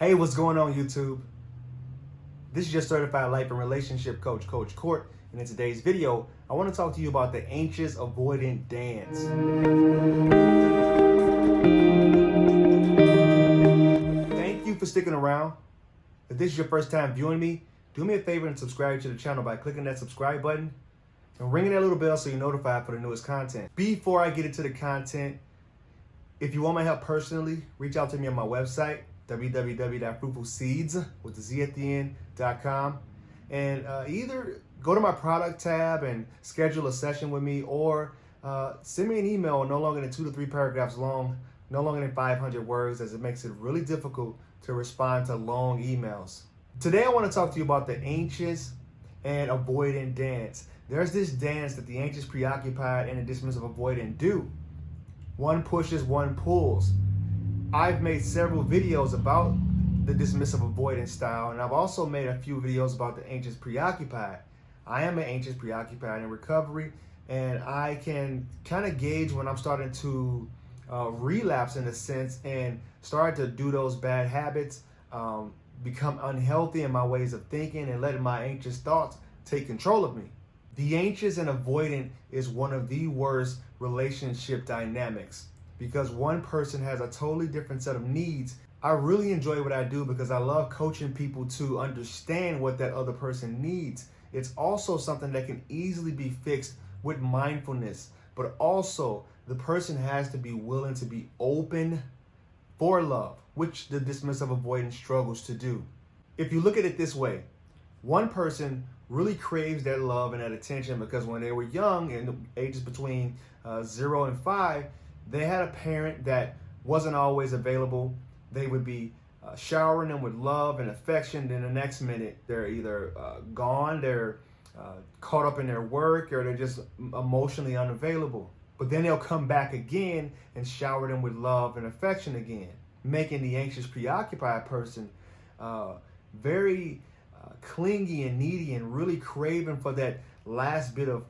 Hey, what's going on, YouTube? This is your certified life and relationship coach, Coach Court, and in today's video, I want to talk to you about the anxious avoidant dance. Thank you for sticking around. If this is your first time viewing me, do me a favor and subscribe to the channel by clicking that subscribe button and ringing that little bell so you're notified for the newest content. Before I get into the content, if you want my help personally, reach out to me on my website, www.fruitfulseeds.com, and either go to my product tab and schedule a session with me, or send me an email no longer than 2 to 3 paragraphs long, no longer than 500 words, as it makes it really difficult to respond to long emails. Today I want to talk to you about the anxious and avoidant dance. There's this dance that the anxious, preoccupied, and the dismissive avoidant do. One pushes, one pulls. I've made several videos about the dismissive avoidant style, and I've also made a few videos about the anxious preoccupied. I am an anxious preoccupied in recovery, and I can kind of gauge when I'm starting to relapse in a sense and start to do those bad habits, become unhealthy in my ways of thinking and letting my anxious thoughts take control of me. The anxious and avoidant is one of the worst relationship dynamics, because one person has a totally different set of needs. I really enjoy what I do because I love coaching people to understand what that other person needs. It's also something that can easily be fixed with mindfulness, but also the person has to be willing to be open for love, which the dismissive avoidant struggles to do. If you look at it this way, one person really craves that love and that attention because when they were young, in the ages between 0 and 5, they had a parent that wasn't always available. They would be showering them with love and affection. Then the next minute, they're either gone, they're caught up in their work, or they're just emotionally unavailable. But then they'll come back again and shower them with love and affection again, making the anxious, preoccupied person very clingy and needy and really craving for that last bit of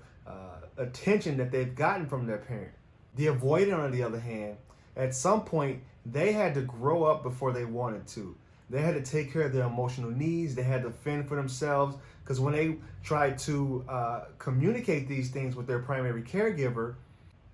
attention that they've gotten from their parent. The avoidant, on the other hand, at some point, they had to grow up before they wanted to. They had to take care of their emotional needs. They had to fend for themselves, because when they tried to communicate these things with their primary caregiver,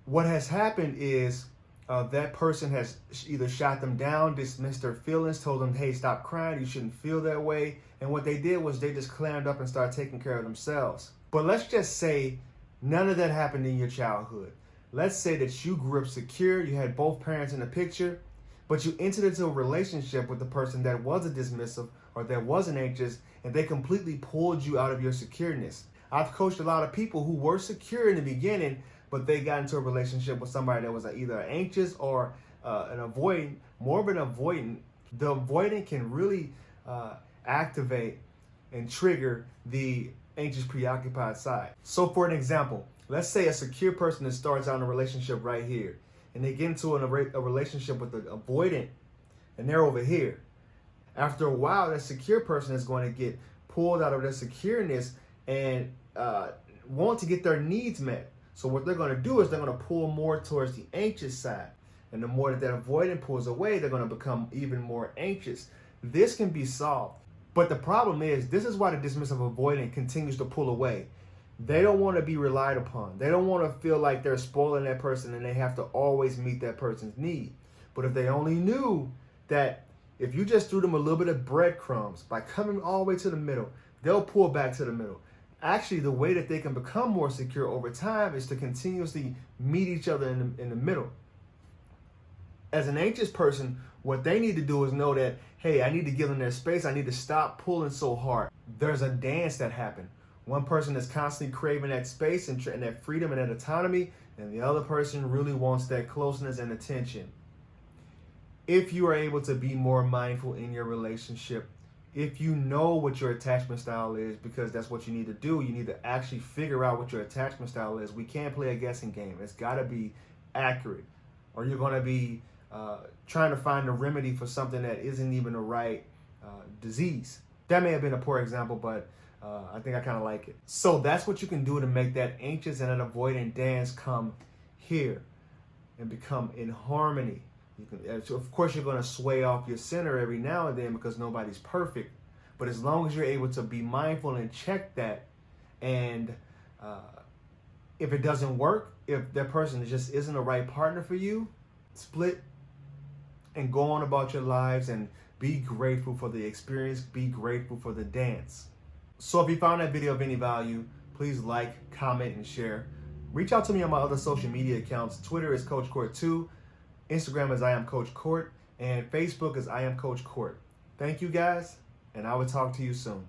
what has happened is that person has either shot them down, dismissed their feelings, told them, hey, stop crying, you shouldn't feel that way. And what they did was they just clammed up and started taking care of themselves. But let's just say none of that happened in your childhood. Let's say that you grew up secure, you had both parents in the picture, but you entered into a relationship with the person that was a dismissive or that was an anxious, and they completely pulled you out of your secureness. I've coached a lot of people who were secure in the beginning, but they got into a relationship with somebody that was either anxious or an avoidant, more of an avoidant. The avoidant can really activate and trigger the anxious preoccupied side. So for an example, let's say a secure person that starts out in a relationship right here, and they get into a relationship with the avoidant, and they're over here. After a while, that secure person is going to get pulled out of their secureness and want to get their needs met. So what they're going to do is they're going to pull more towards the anxious side. And the more that avoidant pulls away, they're going to become even more anxious. This can be solved. But the problem is, this is why the dismissive avoidant continues to pull away. They don't want to be relied upon. They don't want to feel like they're spoiling that person and they have to always meet that person's need. But if they only knew that if you just threw them a little bit of breadcrumbs by coming all the way to the middle, they'll pull back to the middle. Actually, the way that they can become more secure over time is to continuously meet each other in the middle. As an anxious person, what they need to do is know that, hey, I need to give them their space. I need to stop pulling so hard. There's a dance that happened. One person is constantly craving that space and that freedom and that autonomy, and the other person really wants that closeness and attention. If you are able to be more mindful in your relationship, if you know what your attachment style is, because that's what you need to do, you need to actually figure out what your attachment style is. We can't play a guessing game. It's got to be accurate, or you're going to be trying to find a remedy for something that isn't even the right disease. That may have been a poor example, but I think I kind of like it. So that's what you can do to make that anxious and that avoidant dance come here and become in harmony. Of course, you're going to sway off your center every now and then because nobody's perfect. But as long as you're able to be mindful and check that, and if it doesn't work, if that person just isn't the right partner for you, split and go on about your lives and be grateful for the experience. Be grateful for the dance. So if you found that video of any value, please like, comment, and share. Reach out to me on my other social media accounts. Twitter is Coach Court 2. Instagram is I Am Coach Court. And Facebook is I Am Coach Court. Thank you guys, and I will talk to you soon.